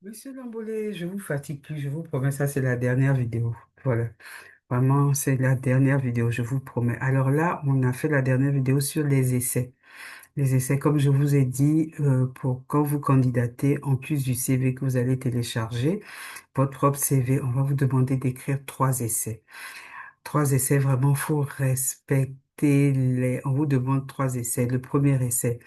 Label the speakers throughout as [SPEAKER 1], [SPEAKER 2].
[SPEAKER 1] Monsieur Lambolé, je vous fatigue plus, je vous promets, ça c'est la dernière vidéo. Voilà, vraiment, c'est la dernière vidéo, je vous promets. Alors là, on a fait la dernière vidéo sur les essais. Les essais, comme je vous ai dit, pour quand vous candidatez, en plus du CV que vous allez télécharger, votre propre CV, on va vous demander d'écrire 3 essais. 3 essais, vraiment, faut respecter les... On vous demande 3 essais. Le premier essai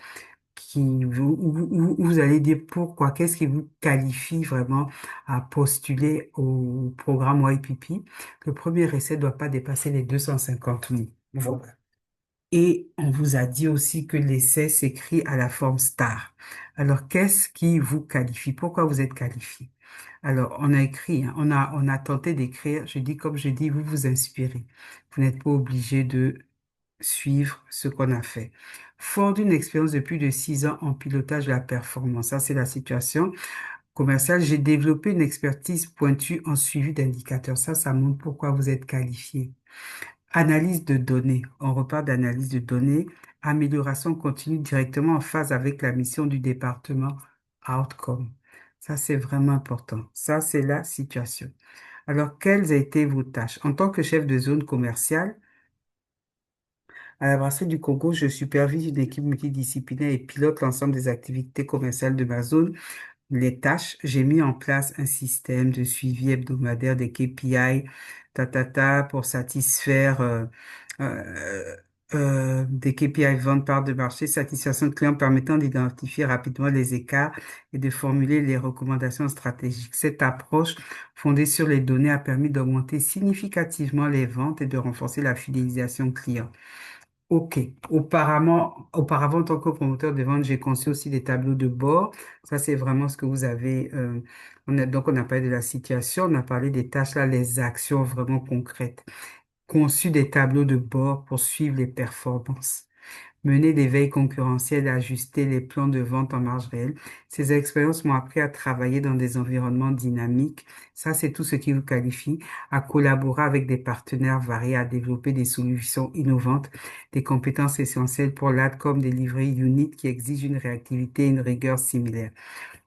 [SPEAKER 1] où vous allez dire pourquoi, qu'est-ce qui vous qualifie vraiment à postuler au programme YPP. Le premier essai ne doit pas dépasser les 250 mots. Voilà. Et on vous a dit aussi que l'essai s'écrit à la forme star. Alors, qu'est-ce qui vous qualifie? Pourquoi vous êtes qualifié? Alors, on a écrit, hein, on a tenté d'écrire, je dis comme je dis, vous vous inspirez. Vous n'êtes pas obligé de suivre ce qu'on a fait. Fort d'une expérience de plus de 6 ans en pilotage de la performance, ça c'est la situation commerciale, j'ai développé une expertise pointue en suivi d'indicateurs. Ça montre pourquoi vous êtes qualifié. Analyse de données. On repart d'analyse de données. Amélioration continue directement en phase avec la mission du département Outcome. Ça, c'est vraiment important. Ça, c'est la situation. Alors, quelles ont été vos tâches? En tant que chef de zone commerciale, à la brasserie du Congo, je supervise une équipe multidisciplinaire et pilote l'ensemble des activités commerciales de ma zone. Les tâches, j'ai mis en place un système de suivi hebdomadaire des KPI, pour satisfaire euh, des KPI vente part de marché, satisfaction de clients permettant d'identifier rapidement les écarts et de formuler les recommandations stratégiques. Cette approche fondée sur les données a permis d'augmenter significativement les ventes et de renforcer la fidélisation client. Ok. Auparavant, en tant que promoteur de vente, j'ai conçu aussi des tableaux de bord. Ça, c'est vraiment ce que vous avez. Donc, on a parlé de la situation, on a parlé des tâches, là, les actions vraiment concrètes. Conçu des tableaux de bord pour suivre les performances. Mener des veilles concurrentielles et ajuster les plans de vente en marge réelle. Ces expériences m'ont appris à travailler dans des environnements dynamiques. Ça, c'est tout ce qui vous qualifie. À collaborer avec des partenaires variés, à développer des solutions innovantes, des compétences essentielles pour l'ADCOM delivery unit qui exige une réactivité et une rigueur similaires.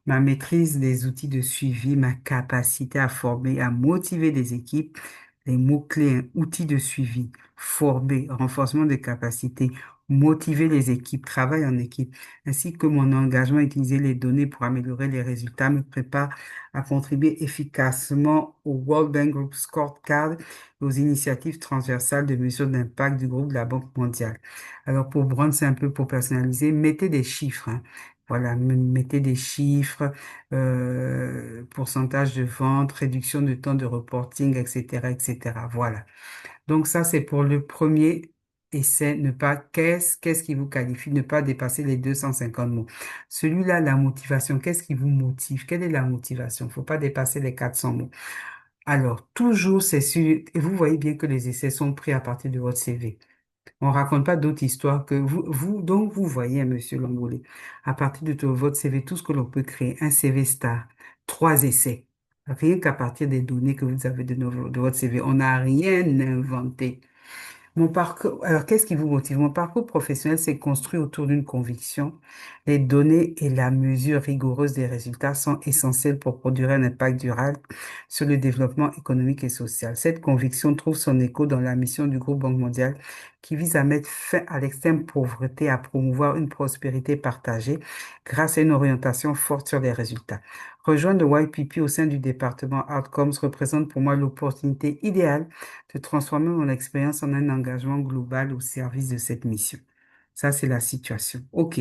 [SPEAKER 1] Ma maîtrise des outils de suivi, ma capacité à former, à motiver des équipes, les mots-clés, hein, outils de suivi, former, renforcement des capacités, motiver les équipes, travail en équipe, ainsi que mon engagement à utiliser les données pour améliorer les résultats me prépare à contribuer efficacement au World Bank Group Scorecard et aux initiatives transversales de mesure d'impact du groupe de la Banque mondiale. Alors, pour Brown, c'est un peu pour personnaliser, mettez des chiffres, hein. Voilà, mettez des chiffres, pourcentage de vente, réduction de temps de reporting, etc., etc. Voilà. Donc ça, c'est pour le premier essai. Ne pas, qu'est-ce qui vous qualifie? Ne pas dépasser les 250 mots. Celui-là, la motivation, qu'est-ce qui vous motive? Quelle est la motivation? Faut pas dépasser les 400 mots. Alors, toujours, c'est sûr, et vous voyez bien que les essais sont pris à partir de votre CV. On raconte pas d'autres histoires que donc vous voyez, Monsieur Lamboulé, à partir de votre CV, tout ce que l'on peut créer, un CV star, 3 essais, rien qu'à partir des données que vous avez de votre CV, on n'a rien inventé. Mon parcours, alors qu'est-ce qui vous motive? Mon parcours professionnel s'est construit autour d'une conviction. Les données et la mesure rigoureuse des résultats sont essentielles pour produire un impact durable sur le développement économique et social. Cette conviction trouve son écho dans la mission du groupe Banque mondiale qui vise à mettre fin à l'extrême pauvreté, à promouvoir une prospérité partagée grâce à une orientation forte sur les résultats. Rejoindre le YPP au sein du département Outcomes représente pour moi l'opportunité idéale de transformer mon expérience en un engagement global au service de cette mission. Ça, c'est la situation. OK.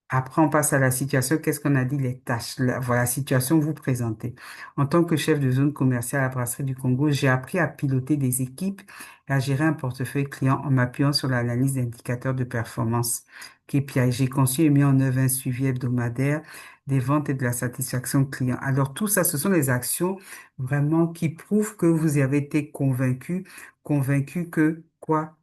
[SPEAKER 1] Après, on passe à la situation. Qu'est-ce qu'on a dit? Les tâches. Voilà, la situation vous présentez. En tant que chef de zone commerciale à la Brasserie du Congo, j'ai appris à piloter des équipes et à gérer un portefeuille client en m'appuyant sur l'analyse d'indicateurs de performance KPI. J'ai conçu et mis en œuvre un suivi hebdomadaire des ventes et de la satisfaction client. Alors, tout ça, ce sont les actions vraiment qui prouvent que vous avez été convaincu que quoi?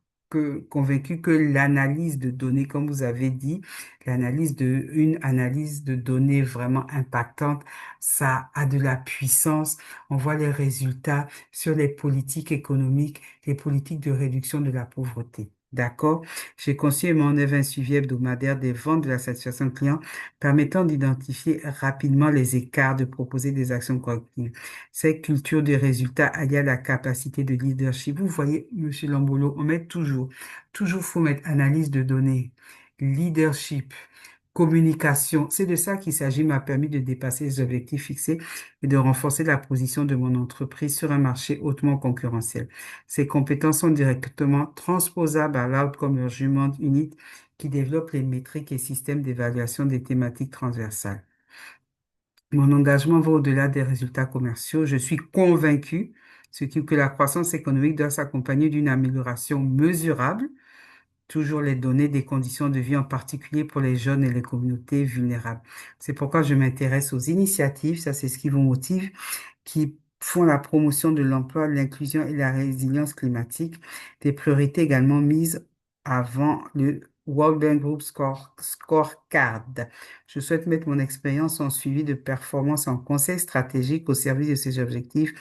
[SPEAKER 1] Convaincu que l'analyse de données, comme vous avez dit, une analyse de données vraiment impactante, ça a de la puissance. On voit les résultats sur les politiques économiques, les politiques de réduction de la pauvreté. D'accord? J'ai conçu et mis en œuvre un suivi hebdomadaire des ventes de la satisfaction client permettant d'identifier rapidement les écarts, de proposer des actions correctives. Cette culture de résultats alliée à la capacité de leadership. Vous voyez, Monsieur Lambolo, on met toujours faut mettre analyse de données, leadership, communication. C'est de ça qu'il s'agit, m'a permis de dépasser les objectifs fixés et de renforcer la position de mon entreprise sur un marché hautement concurrentiel. Ces compétences sont directement transposables à l'Outcome Measurement Unit qui développe les métriques et systèmes d'évaluation des thématiques transversales. Mon engagement va au-delà des résultats commerciaux. Je suis convaincu que la croissance économique doit s'accompagner d'une amélioration mesurable, toujours les données des conditions de vie, en particulier pour les jeunes et les communautés vulnérables. C'est pourquoi je m'intéresse aux initiatives, ça c'est ce qui vous motive, qui font la promotion de l'emploi, de l'inclusion et la résilience climatique, des priorités également mises avant le World Bank Group Scorecard. Je souhaite mettre mon expérience en suivi de performance en conseil stratégique au service de ces objectifs,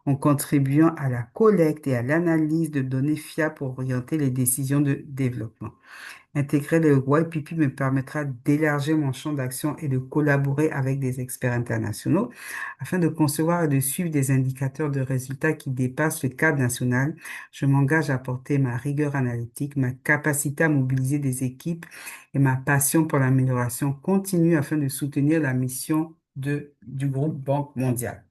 [SPEAKER 1] en contribuant à la collecte et à l'analyse de données fiables pour orienter les décisions de développement. Intégrer le YPP me permettra d'élargir mon champ d'action et de collaborer avec des experts internationaux afin de concevoir et de suivre des indicateurs de résultats qui dépassent le cadre national. Je m'engage à apporter ma rigueur analytique, ma capacité à mobiliser des équipes et ma passion pour l'amélioration continue afin de soutenir la mission du groupe Banque mondiale.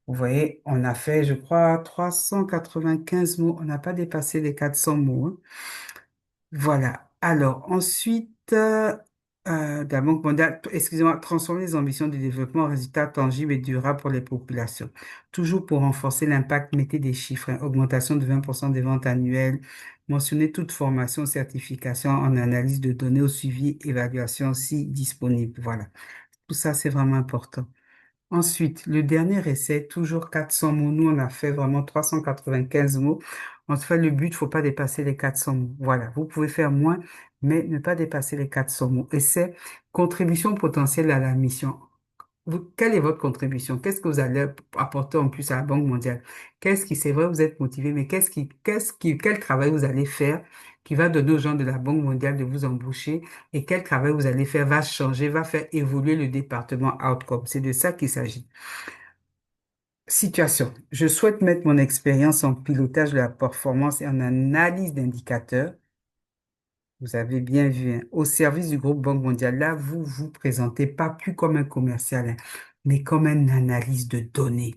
[SPEAKER 1] Vous voyez, on a fait, je crois, 395 mots. On n'a pas dépassé les 400 mots, hein. Voilà. Alors, ensuite, de la Banque mondiale, excusez-moi, transformer les ambitions du développement en résultats tangibles et durables pour les populations. Toujours pour renforcer l'impact, mettez des chiffres, hein. Augmentation de 20% des ventes annuelles. Mentionnez toute formation, certification en analyse de données au suivi, évaluation si disponible. Voilà. Tout ça, c'est vraiment important. Ensuite, le dernier essai, toujours 400 mots. Nous, on a fait vraiment 395 mots. En fait, le but, faut pas dépasser les 400 mots. Voilà, vous pouvez faire moins, mais ne pas dépasser les 400 mots. Essai, contribution potentielle à la mission. Quelle est votre contribution? Qu'est-ce que vous allez apporter en plus à la Banque mondiale? C'est vrai, vous êtes motivé, mais quel travail vous allez faire qui va donner aux gens de la Banque mondiale de vous embaucher et quel travail vous allez faire va changer, va faire évoluer le département Outcome. C'est de ça qu'il s'agit. Situation. Je souhaite mettre mon expérience en pilotage de la performance et en analyse d'indicateurs. Vous avez bien vu, hein, au service du groupe Banque mondiale. Là, vous vous présentez pas plus comme un commercial, hein, mais comme un analyse de données.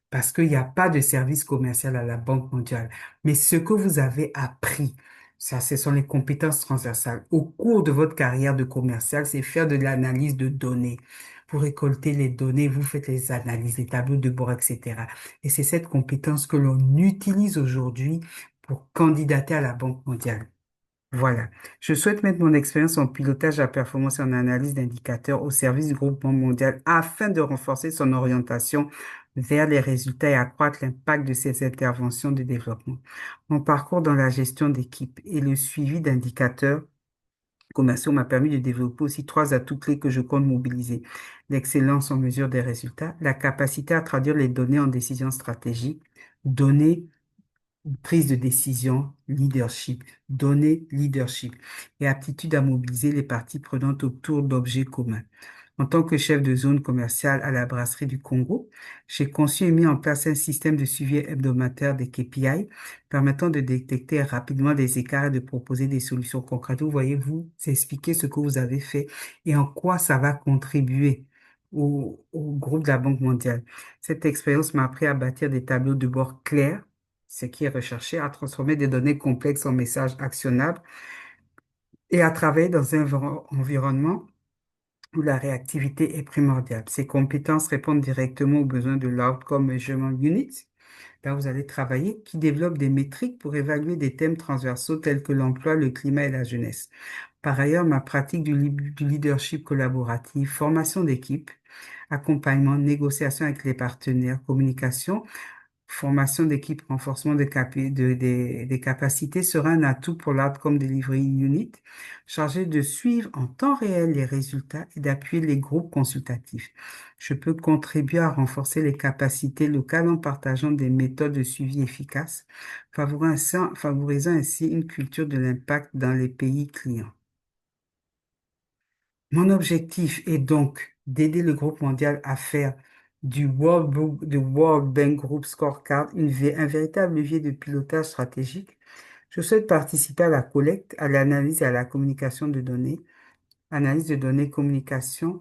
[SPEAKER 1] Parce qu'il n'y a pas de service commercial à la Banque mondiale. Mais ce que vous avez appris, ça, ce sont les compétences transversales. Au cours de votre carrière de commercial, c'est faire de l'analyse de données. Vous récoltez les données, vous faites les analyses, les tableaux de bord, etc. Et c'est cette compétence que l'on utilise aujourd'hui pour candidater à la Banque mondiale. Voilà. Je souhaite mettre mon expérience en pilotage à performance et en analyse d'indicateurs au service du groupement mondial afin de renforcer son orientation vers les résultats et accroître l'impact de ses interventions de développement. Mon parcours dans la gestion d'équipe et le suivi d'indicateurs commerciaux m'a permis de développer aussi trois atouts clés que je compte mobiliser. L'excellence en mesure des résultats, la capacité à traduire les données en décisions stratégiques, données prise de décision, leadership, donner leadership et aptitude à mobiliser les parties prenantes autour d'objets communs. En tant que chef de zone commerciale à la brasserie du Congo, j'ai conçu et mis en place un système de suivi hebdomadaire des KPI permettant de détecter rapidement les écarts et de proposer des solutions concrètes. Vous voyez, vous expliquez ce que vous avez fait et en quoi ça va contribuer au groupe de la Banque mondiale. Cette expérience m'a appris à bâtir des tableaux de bord clairs, ce qui est recherché, à transformer des données complexes en messages actionnables et à travailler dans un environnement où la réactivité est primordiale. Ces compétences répondent directement aux besoins de l'Outcome Measurement Unit. Là, vous allez travailler, qui développe des métriques pour évaluer des thèmes transversaux tels que l'emploi, le climat et la jeunesse. Par ailleurs, ma pratique du leadership collaboratif, formation d'équipe, accompagnement, négociation avec les partenaires, communication, formation d'équipe, renforcement des capacités sera un atout pour l'Outcome Delivery Unit, chargé de suivre en temps réel les résultats et d'appuyer les groupes consultatifs. Je peux contribuer à renforcer les capacités locales en partageant des méthodes de suivi efficaces, favorisant ainsi une culture de l'impact dans les pays clients. Mon objectif est donc d'aider le groupe mondial à faire du World Bank Group Scorecard un véritable levier de pilotage stratégique. Je souhaite participer à la collecte, à l'analyse et à la communication de données, analyse de données, communication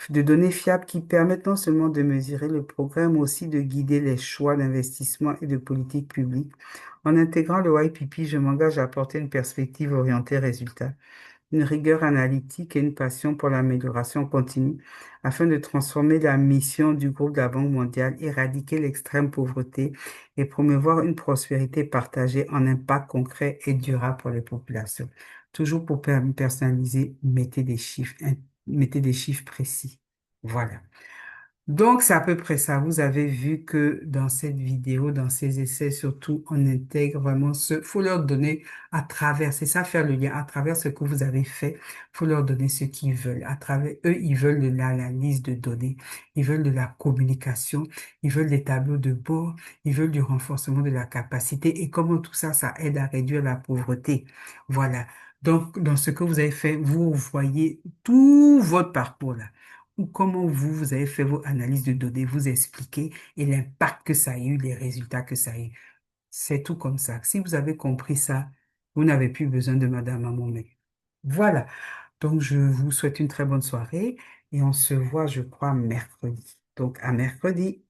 [SPEAKER 1] de données fiables qui permettent non seulement de mesurer le progrès, mais aussi de guider les choix d'investissement et de politique publique. En intégrant le YPP, je m'engage à apporter une perspective orientée résultat, une rigueur analytique et une passion pour l'amélioration continue afin de transformer la mission du groupe de la Banque mondiale, éradiquer l'extrême pauvreté et promouvoir une prospérité partagée en impact concret et durable pour les populations. Toujours pour personnaliser, mettez des chiffres précis. Voilà. Donc, c'est à peu près ça. Vous avez vu que dans cette vidéo, dans ces essais, surtout, on intègre vraiment faut leur donner à travers, c'est ça, faire le lien, à travers ce que vous avez fait, faut leur donner ce qu'ils veulent. À travers eux, ils veulent de l'analyse de données, ils veulent de la communication, ils veulent des tableaux de bord, ils veulent du renforcement de la capacité et comment tout ça, ça aide à réduire la pauvreté. Voilà. Donc, dans ce que vous avez fait, vous voyez tout votre parcours là ou comment vous avez fait vos analyses de données, vous expliquez et l'impact que ça a eu, les résultats que ça a eu. C'est tout comme ça. Si vous avez compris ça, vous n'avez plus besoin de Madame Amomé. Voilà. Donc, je vous souhaite une très bonne soirée et on se voit, je crois, mercredi. Donc, à mercredi.